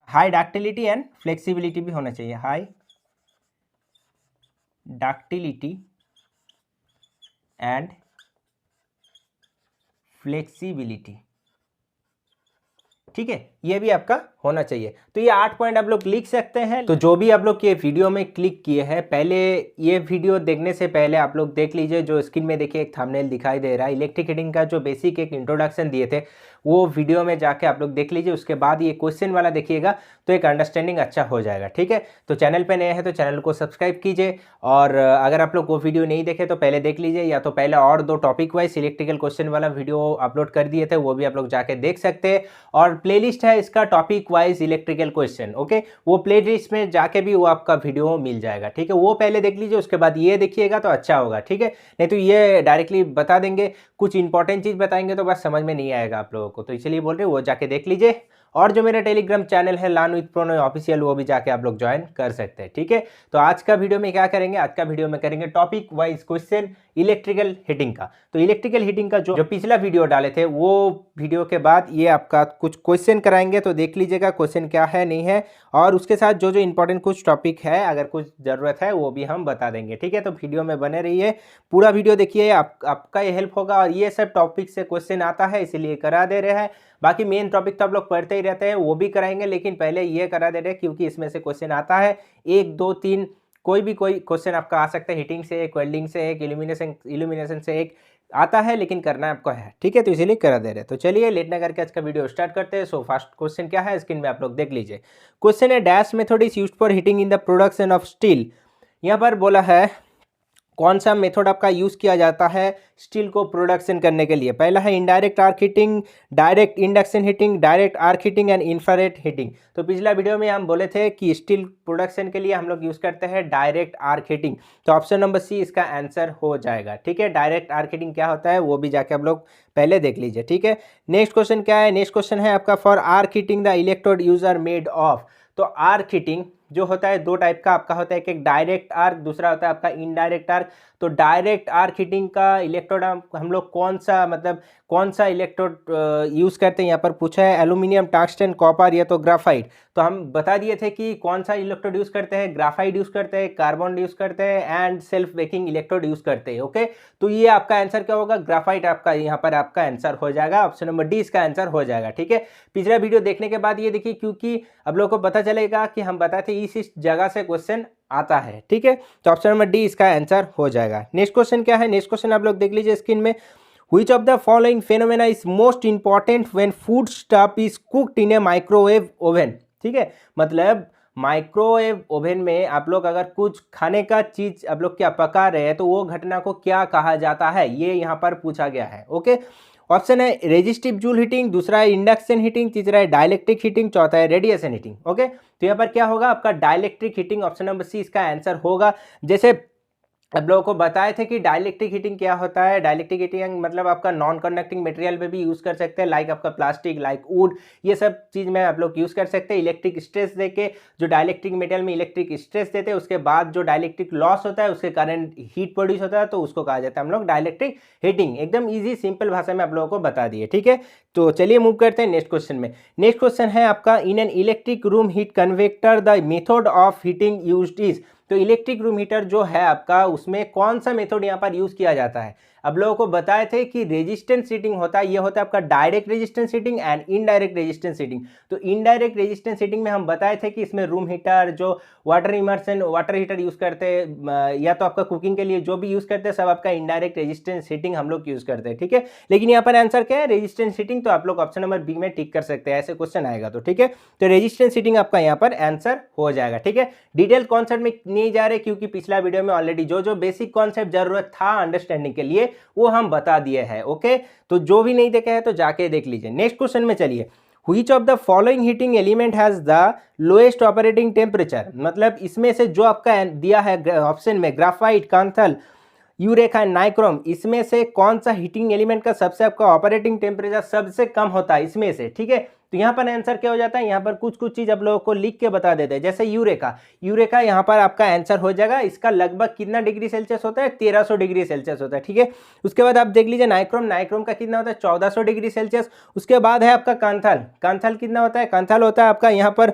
High ductility and flexibility भी होना चाहिए, हाई डक्टिलिटी एंड फ्लेक्सिबिलिटी, ठीक है, ये भी आपका होना चाहिए। तो ये 8 पॉइंट आप लोग लिख सकते हैं। तो जो भी आप लोग ये वीडियो में क्लिक किए हैं, पहले ये वीडियो देखने से पहले आप लोग देख लीजिए, जो स्क्रीन में देखिए एक थंबनेल दिखाई दे रहा है, इलेक्ट्रिक हीटिंग का जो बेसिक एक इंट्रोडक्शन दिए थे वो वीडियो में जाके आप लोग देख लीजिए। उसके बाद ये क्वेश्चन वाला देखिएगा तो एक अंडरस्टैंडिंग अच्छा हो जाएगा, ठीक है। तो चैनल पे नए हैं तो चैनल को सब्सक्राइब कीजिए, और अगर आप लोग वो वीडियो नहीं देखे तो पहले देख लीजिए, या तो पहले और 2 टॉपिक वाइज इलेक्ट्रिकल क्वेश्चन वाला वीडियो अपलोड कर दिए थे, वो भी आप लोग जाके देख सकते हैं। और प्लेलिस्ट है इसका topic wise electrical question, okay, वो प्लेलिस्ट में जाके भी वो आपका वीडियो मिल जाएगा, ठीक है। वो पहले देख लीजिए, उसके बाद ये देखिएगा तो अच्छा होगा, ठीक है। नहीं तो ये डायरेक्टली बता देंगे, कुछ इंपॉर्टेंट चीज़ बताएंगे तो बस समझ में नहीं आएगा आप लोगों को, तो इसलिए बोल रहे हैं वो जाके देख लीजिए। और जो मेरा टेलीग्राम चैनल है लर्न विद प्रोनोय ऑफिशियल, वो भी जाके आप लोग ज्वाइन कर सकते हैं, ठीक है। तो आज का वीडियो में क्या करेंगे, आज का वीडियो में करेंगे topic wise question electrical heating का। तो इलेक्ट्रिकल हीटिंग का जो पिछला वीडियो डाले थे वो वीडियो के बाद ये आपका कुछ क्वेश्चन कराएंगे, तो देख लीजिएगा क्वेश्चन क्या है नहीं है, और उसके साथ जो जो इंपॉर्टेंट कुछ टॉपिक है अगर कुछ ज़रूरत है वो भी हम बता देंगे, ठीक है। तो वीडियो में बने रहिए, पूरा वीडियो देखिए, आपका ये हेल्प होगा। और ये सब टॉपिक से क्वेश्चन आता है इसीलिए करा दे रहे हैं, बाकी मेन टॉपिक तो आप लोग पढ़ते ही रहते हैं, वो भी कराएंगे, लेकिन पहले ये करा दे रहे हैं क्योंकि इसमें से क्वेश्चन आता है 1 2 3, कोई क्वेश्चन आपका आ सकता है, हीटिंग से एक, वेल्डिंग से एक, इल्यूमिनेशन से एक आता है, लेकिन करना आपको है, ठीक है। तो इसीलिए करा दे रहे हैं। तो चलिए लेट ना करके आज का वीडियो स्टार्ट करते हैं। सो फर्स्ट क्वेश्चन क्या है, स्क्रीन में आप लोग देख लीजिए। क्वेश्चन है dash method is used for heating in the production of steel. यहाँ पर बोला है कौन सा मेथड आपका यूज़ किया जाता है स्टील को प्रोडक्शन करने के लिए। पहला है indirect arc heating, direct induction heating, direct arc heating and infrared heating. तो पिछला वीडियो में हम बोले थे कि स्टील प्रोडक्शन के लिए हम लोग यूज़ करते हैं डायरेक्ट आर्क हीटिंग, तो ऑप्शन नंबर सी इसका आंसर हो जाएगा, ठीक है। डायरेक्ट आर्क हीटिंग क्या होता है वो भी जाके आप लोग पहले देख लीजिए, ठीक है। नेक्स्ट क्वेश्चन क्या है, नेक्स्ट क्वेश्चन है आपका for arc heating the electrode use are made of. तो आर्क हीटिंग जो होता है 2 टाइप का आपका होता है, एक डायरेक्ट आर्क, दूसरा होता है आपका इनडायरेक्ट आर्क। तो डायरेक्ट आर्क हीटिंग का इलेक्ट्रोड हम लोग कौन सा इलेक्ट्रोड यूज़ करते हैं, यहाँ पर पूछा है एल्यूमिनियम, टंगस्टन, कॉपर या तो ग्राफाइट। तो हम बता दिए थे कि कौन सा इलेक्ट्रोड यूज़ करते हैं, ग्राफाइट यूज़ करते हैं, कार्बन यूज़ करते हैं and self baking electrode use करते हैं, ओके। तो ये आपका आंसर क्या होगा, ग्राफाइट आपका यहाँ पर आपका आंसर हो जाएगा, ऑप्शन नंबर डी इसका आंसर हो जाएगा, ठीक है। पिछला वीडियो देखने के बाद ये देखिए, क्योंकि अब लोगों को पता चलेगा कि हम बताते इस जगह से क्वेश्चन आता है, ठीक है। तो ऑप्शन नंबर डी इसका आंसर हो जाएगा। नेक्स्ट क्वेश्चन क्या है, नेक्स्ट क्वेश्चन आप लोग देख लीजिए स्क्रीन में। Which of the following phenomena is most important when food stuff is cooked in a microwave oven? ठीक है, मतलब माइक्रोवेव ओवन में आप लोग अगर कुछ खाने का चीज आप लोग क्या पका रहे हैं तो वो घटना को क्या कहा जाता है, ये यहाँ पर पूछा गया है, ओके। ऑप्शन है रेजिस्टिव जूल हीटिंग, दूसरा है इंडक्शन हीटिंग, तीसरा है डाइलेक्ट्रिक हीटिंग, चौथा है रेडिएशन हीटिंग, ओके। तो यहाँ पर क्या होगा आपका dielectric heating, option number C इसका आंसर होगा। जैसे अब लोगों को बताए थे कि डाइलेक्ट्रिक हीटिंग क्या होता है। डाइलेक्ट्रिक हीटिंग मतलब आपका नॉन कंडक्टिंग मटेरियल में भी यूज़ कर सकते हैं, लाइक आपका प्लास्टिक, लाइक वुड, ये सब चीज़ में आप लोग यूज़ कर सकते हैं। इलेक्ट्रिक स्ट्रेस देके जो डाइलेक्ट्रिक मटेरियल में इलेक्ट्रिक स्ट्रेस देते हैं, उसके बाद जो डाइलेक्ट्रिक लॉस होता है उसके कारण हीट प्रोड्यूस होता है, तो उसको कहा जाता है हम लोग डाइलेक्ट्रिक हीटिंग। एकदम ईजी सिंपल भाषा में आप लोगों को बता दिए, ठीक है। तो चलिए मूव करते हैं नेक्स्ट क्वेश्चन में। नेक्स्ट क्वेश्चन है आपका in an electric room heat conveyor the method of heating used is. तो इलेक्ट्रिक रूम हीटर जो है आपका, उसमें कौन सा मेथड यहाँ पर यूज़ किया जाता है। अब लोगों को बताए थे कि रेजिस्टेंस हीटिंग होता है, ये होता है आपका direct resistance heating and indirect resistance heating. तो इनडायरेक्ट रेजिस्टेंस हीटिंग में हम बताए थे कि इसमें रूम हीटर, जो water immersion water heater use करते हैं, या तो आपका कुकिंग के लिए जो भी यूज़ करते हैं, सब आपका इनडायरेक्ट रेजिस्टेंस हीटिंग हम लोग यूज़ करते हैं, ठीक है। लेकिन यहाँ पर आंसर क्या है, रेजिस्टेंस हीटिंग। तो आप लोग ऑप्शन नंबर बी में टिक कर सकते हैं, ऐसे क्वेश्चन आएगा तो, ठीक है। तो रेजिस्टेंस हीटिंग आपका यहाँ पर आंसर हो जाएगा, ठीक है। डिटेल कॉन्सेप्ट में नहीं जा रहे क्योंकि पिछला वीडियो में ऑलरेडी जो बेसिक कॉन्सेप्ट जरूरत था अंडरस्टैंडिंग के लिए वो हम बता दिए हैं, ओके। तो जो भी नहीं देखे हैं तो जाके देख लीजिए। नेक्स्ट क्वेश्चन में चलिए, Which of the following heating element has the lowest operating temperature? मतलब इसमें से जो आपका दिया है ऑप्शन में ग्राफाइट, कांथल, यूरेका, नाइक्रोम, इसमें से कौन सा हीटिंग एलिमेंट का सबसे आपका ऑपरेटिंग टेम्परेचर सबसे कम होता है इसमें से, ठीक है। तो यहाँ पर आंसर क्या हो जाता है, यहाँ पर कुछ चीज़ आप लोगों को लिख के बता देते हैं। जैसे यूरेका यहाँ पर आपका आंसर हो जाएगा। इसका लगभग कितना डिग्री सेल्सियस होता है, 1300 डिग्री सेल्सियस होता है, ठीक है। उसके बाद आप देख लीजिए नाइक्रोम का कितना होता है, 1400 डिग्री सेल्सियस। उसके बाद है आपका कांथल कितना होता है, कांथल होता है आपका यहाँ पर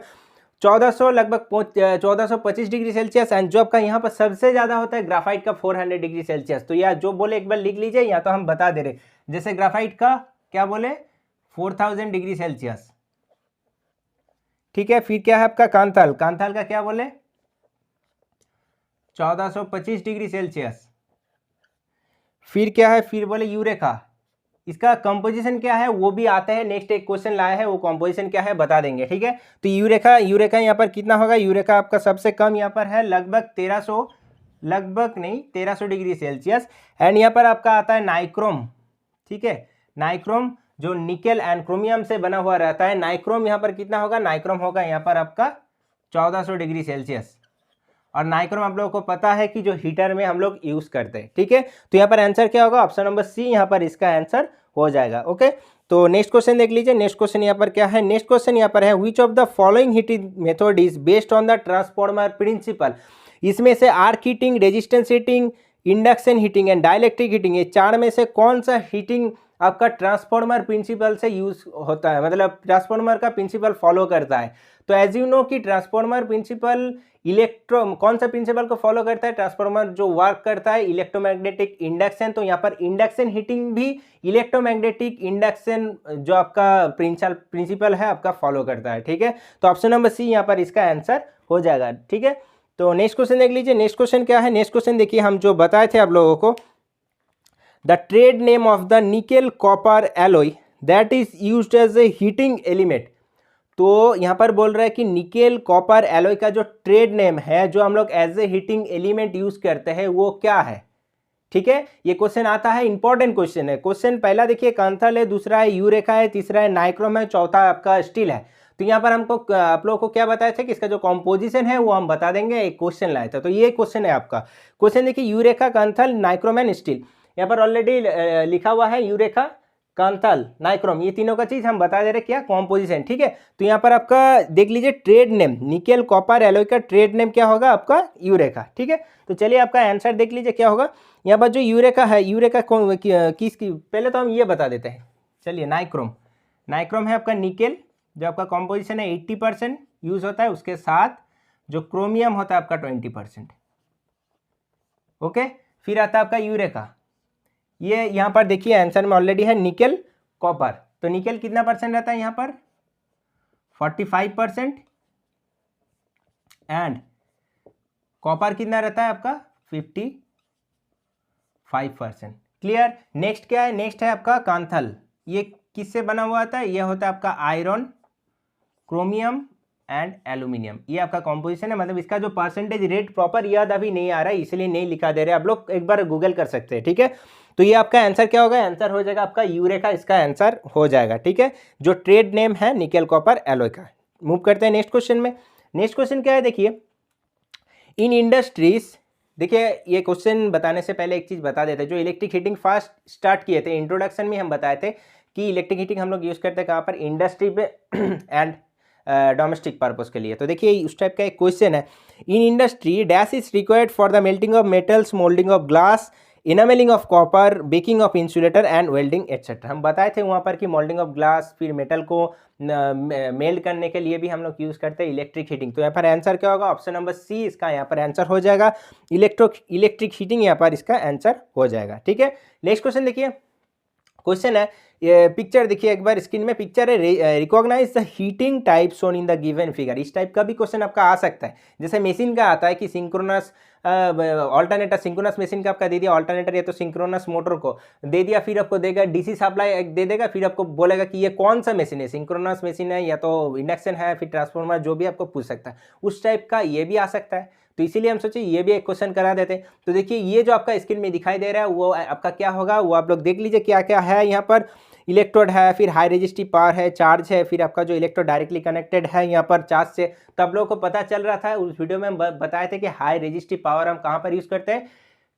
1400 लगभग 1425 डिग्री सेल्सियस। एंड जो आपका यहाँ पर सबसे ज़्यादा होता है ग्राफाइट का 400 डिग्री सेल्सियस। तो या जो बोले एक बार लिख लीजिए, या तो हम बता दे रहे, जैसे ग्राफाइट का क्या बोले 4000 डिग्री सेल्सियस, ठीक है। फिर क्या है आपका कांथल, कांथल का क्या बोले 1425 डिग्री सेल्सियस। फिर क्या है, फिर बोले यूरेका, इसका कंपोजिशन क्या है वो भी आता है, नेक्स्ट एक क्वेश्चन लाया है, वो कंपोजिशन क्या है बता देंगे, ठीक है। तो यूरेका, यूरेका यहाँ पर कितना होगा, यूरेका आपका सबसे कम यहाँ पर है लगभग 1300, लगभग नहीं 1300 डिग्री सेल्सियस। एंड यहाँ पर आपका आता है नाइक्रोम, ठीक है। नाइक्रोम जो निकेल एंड क्रोमियम से बना हुआ रहता है, नाइक्रोम यहाँ पर कितना होगा, नाइक्रोम होगा यहाँ पर आपका 1400 डिग्री सेल्सियस। और नाइक्रोम आप लोगों को पता है कि जो हीटर में हम लोग यूज करते हैं, ठीक है। तो यहाँ पर आंसर क्या होगा, ऑप्शन नंबर सी यहाँ पर इसका आंसर हो जाएगा। ओके, तो नेक्स्ट क्वेश्चन देख लीजिए। नेक्स्ट क्वेश्चन यहाँ पर क्या है, नेक्स्ट क्वेश्चन यहाँ पर है which of the following heating method is based on the transformer principle. इसमें से arc heating, resistance heating, induction heating and dielectric heating, ये चार में से कौन सा हीटिंग आपका ट्रांसफॉर्मर प्रिंसिपल से यूज होता है, मतलब ट्रांसफॉर्मर का प्रिंसिपल फॉलो करता है। तो एज यू नो कि ट्रांसफॉर्मर प्रिंसिपल कौन सा प्रिंसिपल को फॉलो करता है, ट्रांसफॉर्मर जो वर्क करता है इलेक्ट्रोमैग्नेटिक इंडक्शन। तो यहाँ पर इंडक्शन हीटिंग भी इलेक्ट्रोमैग्नेटिक इंडक्शन जो आपका प्रिंसिपल है आपका फॉलो करता है, ठीक है। तो ऑप्शन नंबर सी यहाँ पर इसका आंसर हो जाएगा, ठीक है। तो नेक्स्ट क्वेश्चन देख लीजिए। नेक्स्ट क्वेश्चन क्या है, नेक्स्ट क्वेश्चन देखिए, हम जो बताए थे आप लोगों को, the trade name of the nickel copper alloy that is used as a heating element. तो यहाँ पर बोल रहा है कि निकेल कॉपर एलॉय का जो ट्रेड नेम है जो हम लोग as a heating element use करते हैं वो क्या है, ठीक है। ये क्वेश्चन आता है, इंपॉर्टेंट क्वेश्चन है। क्वेश्चन पहला देखिए कांथल है, दूसरा है यूरेका है, तीसरा है नाइक्रोम है, चौथा आपका स्टील है। तो यहाँ पर हमको आप लोगों को क्या बताया था कि इसका जो कॉम्पोजिशन है वो हम बता देंगे, एक क्वेश्चन लाया था। तो ये क्वेश्चन है आपका। क्वेश्चन देखिए eureka, Kanthal, nichrome and steel. यहाँ पर ऑलरेडी लिखा हुआ है यूरेका, कांथल, नाइक्रोम, ये तीनों का चीज हम बता दे रहे क्या कॉम्पोजिशन, ठीक है। तो यहाँ पर आपका देख लीजिए trade name, nickel copper alloy का ट्रेड नेम क्या होगा आपका यूरेका, ठीक है। तो चलिए आपका आंसर देख लीजिए क्या होगा। यहाँ पर जो यूरेका है, यूरेका किसकी, पहले तो हम ये बता देते हैं। चलिए नाइक्रोम, नाइक्रोम है आपका निकेल, जो आपका कॉम्पोजिशन है 80% यूज होता है, उसके साथ जो क्रोमियम होता है आपका 20%, ओके। फिर आता है आपका यूरेका, ये यहाँ पर देखिए आंसर में ऑलरेडी है निकेल कॉपर। तो निकेल कितना परसेंट रहता है यहाँ पर 45%, एंड कॉपर कितना रहता है आपका 55%। क्लियर। नेक्स्ट क्या है, नेक्स्ट है आपका कांथल। ये किससे बना हुआ होता है, ये होता है आपका आयरन, क्रोमियम एंड एल्यूमिनियम। ये आपका कॉम्पोजिशन है, मतलब इसका जो परसेंटेज रेट प्रॉपर याद अभी नहीं आ रहा है इसलिए नहीं लिखा दे रहे, आप लोग एक बार गूगल कर सकते हैं, ठीक है। तो ये आपका आंसर क्या होगा, आंसर हो जाएगा आपका यूरेका, इसका आंसर हो जाएगा, ठीक है, जो ट्रेड नेम है निकेल कॉपर एलॉय का। मूव करते हैं नेक्स्ट क्वेश्चन में। नेक्स्ट क्वेश्चन क्या है देखिए, इन इंडस्ट्रीज, देखिए ये क्वेश्चन बताने से पहले एक चीज बता देते हैं, जो इलेक्ट्रिक हीटिंग फास्ट स्टार्ट किए थे, इंट्रोडक्शन में हम बताए थे कि इलेक्ट्रिक हीटिंग हम लोग यूज करते हैं कहाँ पर, इंडस्ट्री पे एंड डोमेस्टिक पर्पस के लिए। तो देखिए उस टाइप का एक क्वेश्चन है, in industry dash is required for the melting of metals, moulding of glass, enamelling of copper, baking of insulator and welding etcetera. हम बताए थे वहाँ पर कि मोल्डिंग ऑफ ग्लास, फिर मेटल को मेल्ट करने के लिए भी हम लोग यूज़ करते हैं इलेक्ट्रिक हीटिंग। तो यहाँ पर आंसर क्या होगा, ऑप्शन नंबर सी इसका यहाँ पर आंसर हो जाएगा, इलेक्ट्रिक हीटिंग यहाँ पर इसका आंसर हो जाएगा, ठीक है। नेक्स्ट क्वेश्चन देखिए, क्वेश्चन है, ये पिक्चर देखिए एक बार स्क्रीन में, पिक्चर है, recognize the heating type shown in the given figure. इस टाइप का भी क्वेश्चन आपका आ सकता है, जैसे मशीन का आता है कि सिंक्रोनस ऑल्टरनेटर, सिंक्रोनस मशीन का आपका दे दिया ऑल्टरनेटर, या तो सिंक्रोनस मोटर को दे दिया, फिर आपको देगा डीसी सप्लाई दे देगा, फिर आपको बोलेगा कि ये कौन सा मशीन है, सिंक्रोनस मशीन है या तो इंडक्शन है, फिर ट्रांसफॉर्मर, जो भी आपको पूछ सकता है। उस टाइप का ये भी आ सकता है, तो इसीलिए हम सोचे ये भी एक क्वेश्चन करा देते हैं। तो देखिए ये जो आपका स्क्रीन में दिखाई दे रहा है वो आपका क्या होगा, वो आप लोग देख लीजिए क्या क्या है। यहाँ पर इलेक्ट्रोड है, फिर हाई रेजिस्टिव पावर है, चार्ज है, फिर आपका जो इलेक्ट्रोड डायरेक्टली कनेक्टेड है यहाँ पर चार्ज से। तब लोगों को पता चल रहा था, उस वीडियो में हम बताए थे कि हाई रेजिस्टिव पावर हम कहाँ पर यूज़ करते हैं,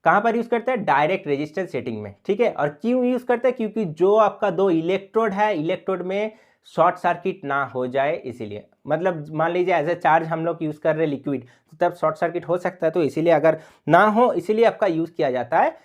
कहाँ पर यूज़ करते हैं, डायरेक्ट रेजिस्टेंस सेटिंग में, ठीक है। और क्यों यूज़ करते हैं, क्योंकि जो आपका दो इलेक्ट्रोड है, इलेक्ट्रोड में शॉर्ट सर्किट ना हो जाए, इसीलिए। मतलब मान लीजिए एज ए चार्ज हम लोग यूज़ कर रहे हैं लिक्विड, तो तब शॉर्ट सर्किट हो सकता है, तो इसीलिए अगर ना हो इसीलिए आपका यूज़ किया जाता है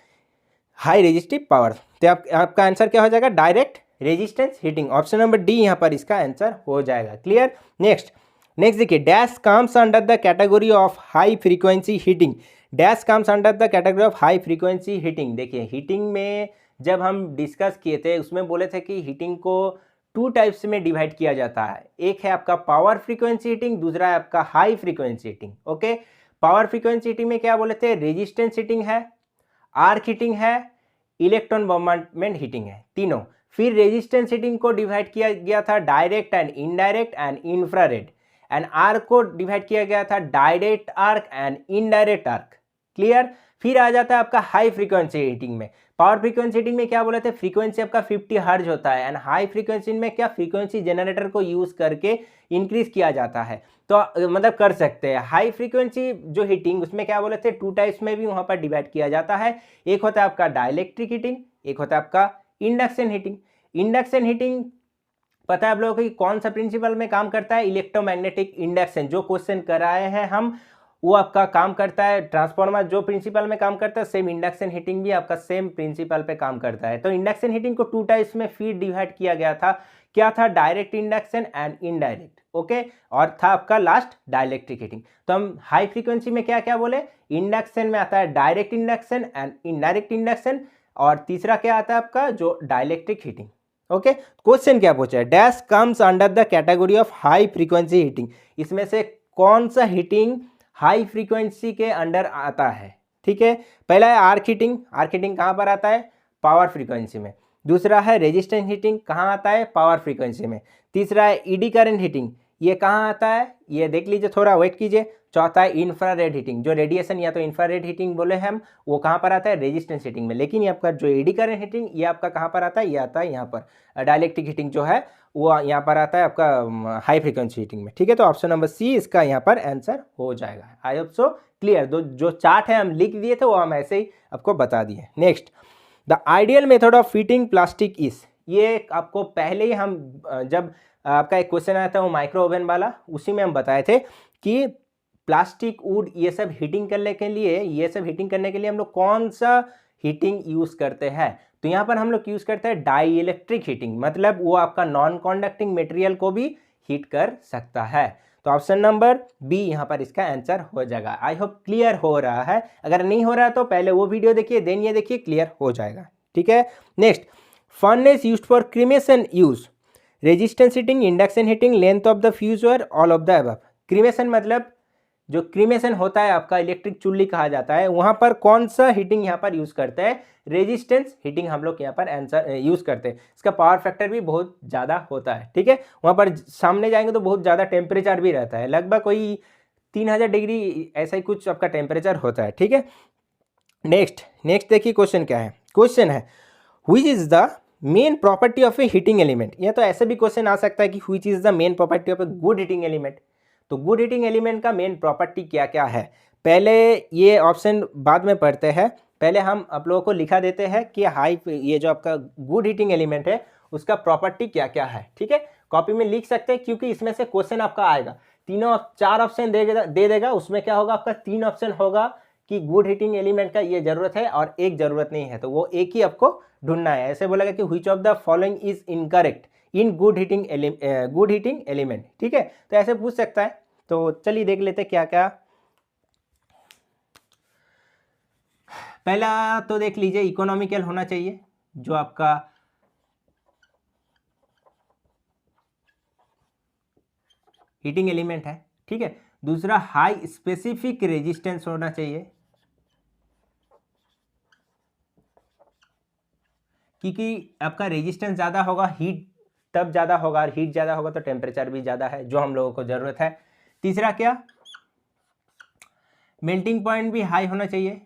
हाई रेजिस्टिव पावर। तो आपका आंसर क्या हो जाएगा, direct resistance heating. Option number D यहाँ पर इसका आंसर हो जाएगा। क्लियर। नेक्स्ट नेक्स्ट देखिए, dash comes under the category of high frequency heating. Dash comes under the category of high frequency heating. देखिए हीटिंग में जब हम डिस्कस किए थे उसमें बोले थे कि हीटिंग को 2 टाइप्स में डिवाइड किया जाता है। एक है आपका पावर फ्रीक्वेंसी हीटिंग, दूसरा है आपका high frequency heating. Okay, power frequency heating में क्या बोले थे, रेजिस्टेंस हीटिंग है, आर्क हीटिंग है, इलेक्ट्रॉन बॉम्बार्डमेंट हीटिंग है, तीनों। फिर रेजिस्टेंस हीटिंग को डिवाइड किया गया था direct and indirect and infrared, and arc को डिवाइड किया गया था direct arc and indirect arc. Clear. फिर आ जाता है आपका हाई फ्रीक्वेंसी हीटिंग में। पावर फ्रीक्वेंसी हीटिंग में क्या बोले थे, फ्रीक्वेंसी आपका 50 हर्ट्ज होता है, एंड हाई फ्रीक्वेंसी में क्या, फ्रीक्वेंसी जनरेटर को यूज करके इंक्रीज किया जाता है। तो मतलब कर सकते हैं हाई फ्रीक्वेंसी जो हीटिंग, उसमें क्या बोले थे 2 टाइप्स में भी वहां पर डिवाइड किया जाता है। एक होता है आपका डाइलेक्ट्रिक हीटिंग, एक होता है आपका इंडक्शन हीटिंग। इंडक्शन हीटिंग पता है आप लोगों को कि कौन सा प्रिंसिपल में काम करता है, इलेक्ट्रोमैग्नेटिक इंडक्शन। जो क्वेश्चन कराए हैं हम वो आपका काम करता है, ट्रांसफार्मर जो प्रिंसिपल में काम करता है सेम इंडक्शन हीटिंग भी आपका सेम प्रिंसिपल पे काम करता है। तो इंडक्शन हीटिंग को 2 टाइप्स में फिर डिवाइड किया गया था। क्या था, direct induction and indirect. Okay, और था आपका लास्ट डाइलेक्ट्रिक हीटिंग। तो हम हाई फ्रीक्वेंसी में क्या क्या बोले, इंडक्शन में आता है direct induction and indirect induction, और तीसरा क्या आता है आपका जो डाइलेक्ट्रिक हीटिंग। ओके, क्वेश्चन क्या पूछा है, dash comes under the category of high frequency heating. इसमें से कौन सा हीटिंग हाई फ्रीक्वेंसी के अंडर आता है। ठीक है, पहला है आर्क हीटिंग। आर्क हीटिंग कहाँ पर आता है, पावर फ्रीक्वेंसी में। दूसरा है रेजिस्टेंस हीटिंग, कहाँ आता है, पावर फ्रीक्वेंसी में। तीसरा है ईडी करंट हीटिंग, ये कहाँ आता है, ये देख लीजिए, थोड़ा वेट कीजिए। चौथा है इंफ्रारेड हीटिंग, जो रेडिएशन या तो इंफ्रारेड हीटिंग बोले हम, वो कहाँ पर आता है, रेजिस्टेंस हीटिंग में। लेकिन ये आपका जो ईडी करंट हीटिंग, ये आपका कहाँ पर आता है, ये आता है यहाँ पर। डाइलेक्ट्रिक हीटिंग जो है वो यहाँ पर आता है आपका हाई फ्रीक्वेंसी हीटिंग में। ठीक है, तो ऑप्शन नंबर सी इसका यहाँ पर आंसर हो जाएगा। I hope so clear. जो चार्ट है हम लिख दिए थे वो हम ऐसे ही आपको बता दिए। Next, the ideal method of heating plastic is. ये आपको पहले ही हम जब आपका एक क्वेश्चन आया था वो माइक्रो ओवन वाला, उसी में हम बताए थे कि प्लास्टिक, वुड, ये सब हीटिंग करने के लिए हम लोग कौन सा हीटिंग यूज करते हैं। तो यहाँ पर हम लोग यूज करते हैं डाई इलेक्ट्रिक हीटिंग, मतलब वो आपका नॉन कॉन्डक्टिंग मटेरियल को भी हीट कर सकता है। तो ऑप्शन नंबर बी यहाँ पर इसका आंसर हो जाएगा। आई होप क्लियर हो रहा है। अगर नहीं हो रहा है तो पहले वो वीडियो देखिए, देन ये देखिए, क्लियर हो जाएगा। ठीक है, next, furnace used for cremation use, resistance heating, induction heating, length of the fuse, और all of the above. Cremation मतलब जो क्रीमेशन होता है आपका, इलेक्ट्रिक चुल्ली कहा जाता है, वहां पर कौन सा हीटिंग यहाँ पर यूज करते हैं, रेजिस्टेंस हीटिंग हम लोग यहाँ पर आंसर यूज करते हैं। इसका पावर फैक्टर भी बहुत ज़्यादा होता है। ठीक है, वहाँ पर सामने जाएंगे तो बहुत ज़्यादा टेम्परेचर भी रहता है, लगभग कोई 3000 डिग्री ऐसा ही कुछ आपका टेम्परेचर होता है। ठीक है, नेक्स्ट देखिए क्वेश्चन क्या है। क्वेश्चन है which is the main property of a heating element. या तो ऐसे भी क्वेश्चन आ सकता है कि which is the main property of a good heating element. तो गुड हीटिंग एलिमेंट का मेन प्रॉपर्टी क्या क्या है, पहले ये ऑप्शन बाद में पढ़ते हैं। पहले हम आप लोगों को लिखा देते हैं कि ये जो आपका गुड हीटिंग एलिमेंट है उसका प्रॉपर्टी क्या क्या है। ठीक है, कॉपी में लिख सकते हैं क्योंकि इसमें से क्वेश्चन आपका आएगा। 4 ऑप्शन दे देगा, उसमें क्या होगा आपका 3 ऑप्शन होगा कि गुड हीटिंग एलिमेंट का ये जरूरत है और एक जरूरत नहीं है, तो वो एक ही आपको ढूंढना है। ऐसे बोलेगा कि which of the following is incorrect in good heating element. ठीक है, तो ऐसे पूछ सकता है। तो चलिए देख लेते क्या क्या। पहला तो देख लीजिए, इकोनॉमिकल होना चाहिए जो आपका हीटिंग एलिमेंट है। ठीक है, दूसरा हाई स्पेसिफिक रेजिस्टेंस होना चाहिए, क्योंकि आपका रेजिस्टेंस ज़्यादा होगा हीट तब ज़्यादा होगा, और हीट ज़्यादा होगा तो टेम्परेचर भी ज़्यादा है जो हम लोगों को ज़रूरत है। तीसरा क्या, मेल्टिंग पॉइंट भी हाई होना चाहिए।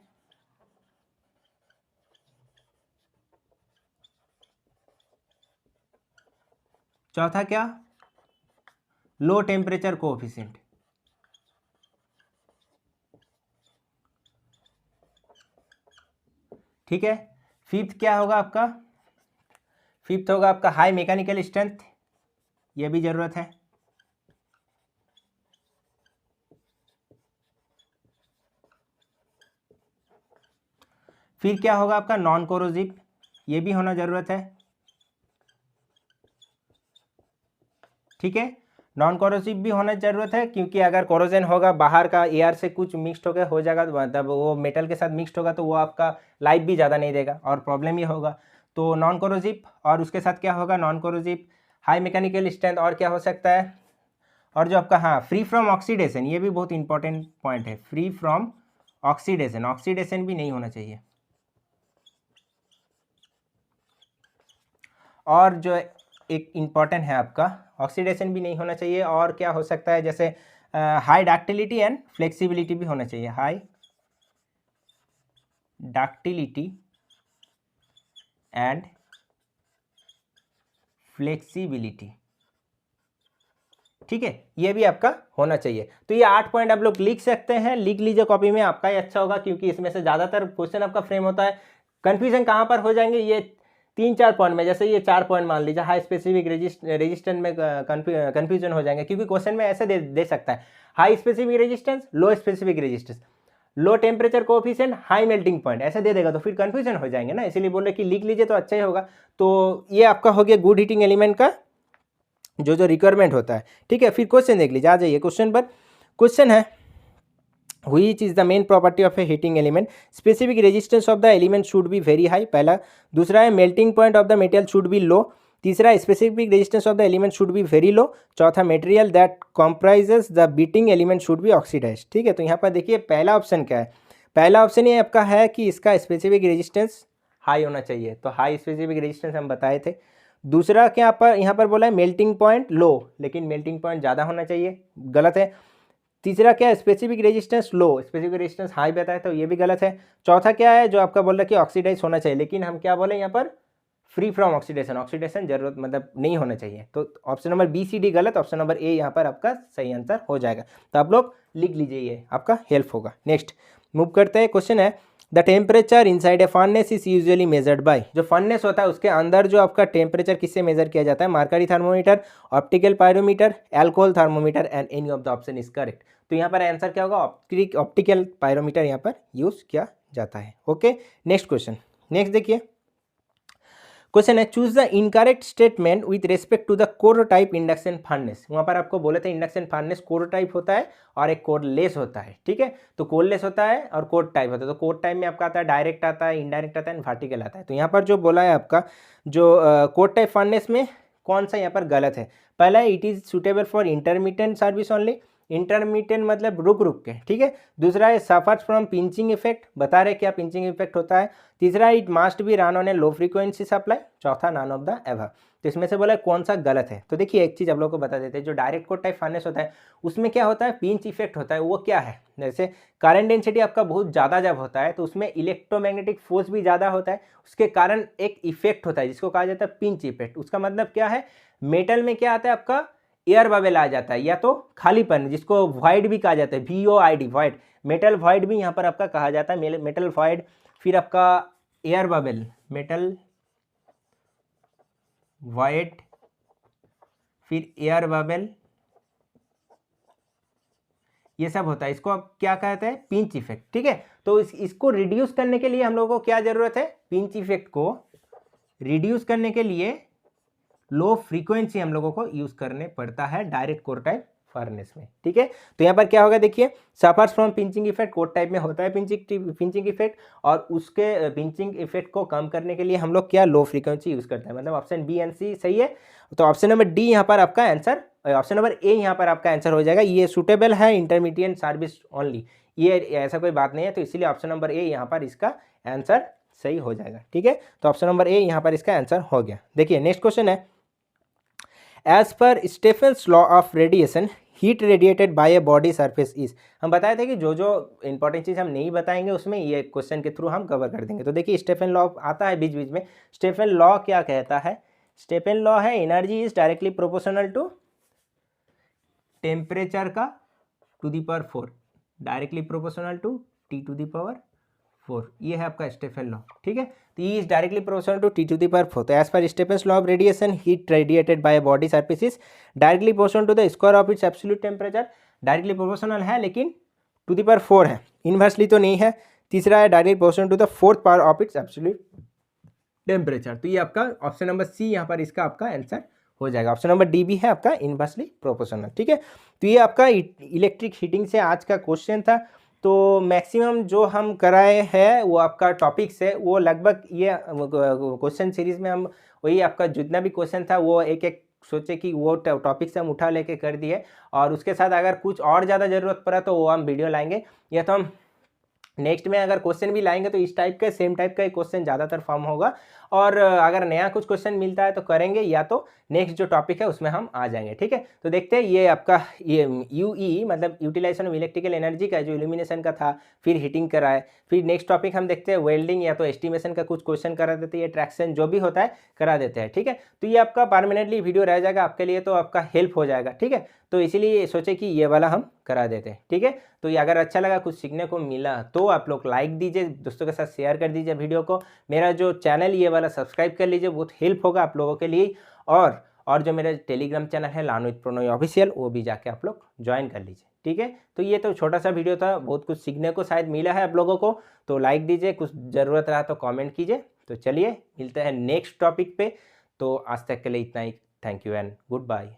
चौथा क्या, लो टेम्परेचर कोएफिशिएंट। ठीक है, फिफ्थ क्या होगा आपका, फिफ्थ होगा आपका हाई मैकेनिकल स्ट्रेंथ, ये भी जरूरत है। फिर क्या होगा आपका नॉन कोरोसिव, ये भी होना जरूरत है। ठीक है, नॉन कोरोसिव भी होना ज़रूरत है, क्योंकि अगर कोरोजन होगा बाहर का एयर से कुछ मिक्सड होकर हो जाएगा, मतलब वो मेटल के साथ मिक्सड होगा तो वो आपका लाइफ भी ज़्यादा नहीं देगा और प्रॉब्लम ही होगा। तो नॉन कोरोसिव, और उसके साथ क्या होगा, non corrosive, high mechanical strength, और क्या हो सकता है, और जो आपका हाँ फ्री फ्रॉम ऑक्सीडेशन, ये भी बहुत इंपॉर्टेंट पॉइंट है, फ्री फ्रॉम ऑक्सीडेशन, ऑक्सीडेशन भी नहीं होना चाहिए। और जो एक इम्पॉर्टेंट है आपका, ऑक्सीडेशन भी नहीं होना चाहिए, और क्या हो सकता है, जैसे हाई डक्टिलिटी एंड फ्लेक्सिबिलिटी भी होना चाहिए, हाई डक्टिलिटी एंड फ्लेक्सिबिलिटी, ठीक है, ये भी आपका होना चाहिए। तो ये 8 पॉइंट आप लोग लिख सकते हैं, लिख लीजिए कॉपी में, आपका ही अच्छा होगा, क्योंकि इसमें से ज़्यादातर क्वेश्चन आपका फ्रेम होता है। कन्फ्यूजन कहाँ पर हो जाएंगे, ये 3-4 पॉइंट में, जैसे ये 4 पॉइंट मान लीजिए, हाई स्पेसिफिक रेजिस्टेंस में कन्फ्यूजन हो जाएंगे, क्योंकि क्वेश्चन में ऐसे दे सकता है, हाई स्पेसिफिक रेजिस्टेंस, लो specific resistance, low temperature coefficient, high melting point, ऐसे दे देगा तो फिर कन्फ्यूजन हो जाएंगे ना, इसीलिए बोल रहे कि लिख लीजिए तो अच्छा ही होगा। तो ये आपका हो गया गुड हीटिंग एलिमेंट का जो रिक्वायरमेंट होता है, ठीक है। फिर क्वेश्चन देख लीजिए, आ जाइए क्वेश्चन पर। क्वेश्चन है which is the main property of a heating element, specific resistance of the element should be very high, पहला। दूसरा है melting point of the material should be low. तीसरा, specific resistance of the element should be very low. चौथा, material that comprises the heating element should be oxidised, ठीक है। तो यहाँ पर देखिए पहला ऑप्शन क्या है, पहला ऑप्शन ये आपका है कि इसका स्पेसिफिक रेजिस्टेंस हाई होना चाहिए, तो हाई स्पेसिफिक रेजिस्टेंस हम बताए थे। दूसरा क्या पर यहाँ पर बोला है मेल्टिंग पॉइंट लो, लेकिन मेल्टिंग पॉइंट ज़्यादा होना चाहिए, गलत है। तीसरा क्या है, स्पेसिफिक रेजिस्टेंस लो, स्पेसिफिक रेजिस्टेंस हाई बताया तो ये भी गलत है। चौथा क्या है, जो आपका बोल रहा है कि ऑक्सीडाइज होना चाहिए, लेकिन हम क्या बोले यहाँ पर, फ्री फ्रॉम ऑक्सीडेशन, ऑक्सीडेशन जरूरत मतलब नहीं होना चाहिए। तो option number B C D गलत, ऑप्शन नंबर ए यहाँ पर आपका सही आंसर हो जाएगा। तो आप लोग लिख लीजिए, ये आपका हेल्प होगा। नेक्स्ट मूव करते हैं, क्वेश्चन है the temperature inside a furnace is usually measured by, जो फर्नेस होता है उसके अंदर जो आपका टेम्परेचर किससे मेजर किया जाता है, mercury thermometer, optical pyrometer, alcohol thermometer, and any of the option is correct. तो यहाँ पर आंसर क्या होगा, ऑप्टिकल पायरोमीटर यहाँ पर यूज किया जाता है। ओके, नेक्स्ट क्वेश्चन, नेक्स्ट देखिए क्वेश्चन है choose the incorrect statement with respect to the core type induction furnace. वहाँ पर आपको बोले थे इंडक्शन फर्नेस कोर टाइप होता है और एक कोरलेस होता है, ठीक है। तो कोरलेस होता है और कोर टाइप होता है। तो कोर टाइप में आपका आता है डायरेक्ट आता है, इनडायरेक्ट आता है, वर्टिकल आता है। तो यहाँ पर जो बोला है आपका जो कोर टाइप फर्नेस में कौन सा यहाँ पर गलत है, पहला है it is suitable for intermediate service only, intermediate मतलब रुक रुक के, ठीक है। दूसरा है सफर्स फ्रॉम पिंचिंग इफेक्ट, बता रहे क्या पिंचिंग इफेक्ट होता है। तीसरा it must be run on A low frequency supply. चौथा नन ऑफ द एवर। तो इसमें से बोला है कौन सा गलत है। तो देखिए एक चीज़ आप लोगों को बता देते हैं, जो डायरेक्ट कोर टाइप फर्नेस होता है उसमें क्या होता है, पिंच इफेक्ट होता है। वो क्या है, जैसे करंट डेंसिटी आपका बहुत ज़्यादा जब होता है तो उसमें इलेक्ट्रोमैग्नेटिक फोर्स भी ज़्यादा होता है, उसके कारण एक इफेक्ट होता है जिसको कहा जाता है पिंच इफेक्ट। उसका मतलब क्या है, मेटल में क्या आता है आपका एयर बबल आ जाता है, या तो खालीपन जिसको वॉइड भी कहा जाता है, VOID वॉइड, मेटल वॉइड भी यहाँ पर आपका कहा जाता है, मेटल वॉइड। फिर आपका एयर बबल, मेटल वॉइड, फिर एयर बबल, ये सब होता है। इसको आप क्या कहते हैं, पिंच इफेक्ट, ठीक है। तो इसको रिड्यूस करने के लिए हम लोगों को क्या जरूरत है, पिंच इफेक्ट को रिड्यूस करने के लिए लो फ्रीक्वेंसी हम लोगों को यूज करने पड़ता है डायरेक्ट कोर टाइप फर्नेस में, ठीक है। तो यहाँ पर क्या होगा देखिए, suffers from pinching effect, core type में होता है पिंचिंग इफेक्ट, और उसके पिंचिंग इफेक्ट को कम करने के लिए हम लोग क्या लो फ्रीक्वेंसी यूज करते हैं, मतलब ऑप्शन बी एंड सी सही है। तो ऑप्शन नंबर डी यहाँ पर आपका आंसर, ऑप्शन नंबर ए यहाँ पर आपका आंसर हो जाएगा। ये सुटेबल है इंटरमीडिएट सर्विस ओनली, ये ऐसा कोई बात नहीं है। तो इसीलिए ऑप्शन नंबर ए यहाँ पर इसका आंसर सही हो जाएगा, ठीक है। तो ऑप्शन नंबर ए यहाँ पर इसका आंसर हो गया। देखिए नेक्स्ट क्वेश्चन है as per Stefan's law of radiation heat radiated by a body surface is. हम बताए थे कि जो जो इंपॉर्टेंट चीज़ हम नहीं बताएंगे उसमें ये क्वेश्चन के थ्रू हम कवर कर देंगे। तो देखिए स्टेफेन लॉ आता है बीच बीच में। स्टेफेन लॉ क्या कहता है, स्टेफेन लॉ है energy is directly proportional to temperature का to the power 4, directly proportional to T to the power 4, ये है आपका स्टेफेन लॉ, ठीक है। तो E is directly proportional to T to the power 4। तो as per Stefan's law of radiation heat radiated by body surface is directly proportional to the square of its absolute temperature. Directly proportional है लेकिन to the power 4 है, inversely तो नहीं है। तीसरा है directly proportional to the fourth power of its absolute temperature. तो ये आपका ऑप्शन नंबर सी यहाँ पर इसका आपका आंसर हो जाएगा। ऑप्शन नंबर डी भी है आपका इनवर्सली प्रोपोर्शनल। ठीक है, तो ये आपका इलेक्ट्रिक हीटिंग से आज का क्वेश्चन था। तो मैक्सिमम जो हम कराए हैं वो आपका टॉपिक्स है, वो लगभग ये क्वेश्चन सीरीज में हम वही आपका जितना भी क्वेश्चन था वो एक एक सोचे कि वो टॉपिक से हम उठा लेके कर दिए, और उसके साथ अगर कुछ और ज़्यादा ज़रूरत पड़ा तो वो हम वीडियो लाएंगे, या तो हम नेक्स्ट में अगर क्वेश्चन भी लाएंगे तो इस टाइप का सेम टाइप का क्वेश्चन ज़्यादातर फॉर्म होगा। और अगर नया कुछ क्वेश्चन मिलता है तो करेंगे, या तो नेक्स्ट जो टॉपिक है उसमें हम आ जाएंगे। ठीक है, तो देखते हैं ये आपका ये यूई मतलब यूटिलाइजेशन ऑफ इलेक्ट्रिकल एनर्जी का जो इल्यूमिनेशन का था, फिर हीटिंग करा है, फिर नेक्स्ट टॉपिक हम देखते हैं वेल्डिंग या तो एस्टिमेशन का कुछ क्वेश्चन करा देते हैं, ट्रैक्शन जो भी होता है करा देते हैं। ठीक है, तो ये आपका परमानेंटली वीडियो रह जाएगा आपके लिए, तो आपका हेल्प हो जाएगा। ठीक है, तो इसीलिए सोचे कि ये वाला हम करा देते हैं। ठीक है, तो ये अगर अच्छा लगा, कुछ सीखने को मिला तो आप लोग लाइक दीजिए, दोस्तों के साथ शेयर कर दीजिए वीडियो को, मेरा जो चैनल ये वाला सब्सक्राइब कर लीजिए, बहुत हेल्प होगा आप लोगों के लिए। और जो मेरा टेलीग्राम चैनल है लानू विद प्रणोय ऑफिशियल, वो भी जाके आप लोग ज्वाइन कर लीजिए। ठीक है, तो ये तो छोटा सा वीडियो था, बहुत कुछ सीखने को शायद मिला है आप लोगों को, तो लाइक दीजिए, कुछ ज़रूरत रहा तो कमेंट कीजिए। तो चलिए मिलते हैं नेक्स्ट टॉपिक पे, तो आज तक के लिए इतना ही। Thank you and good bye.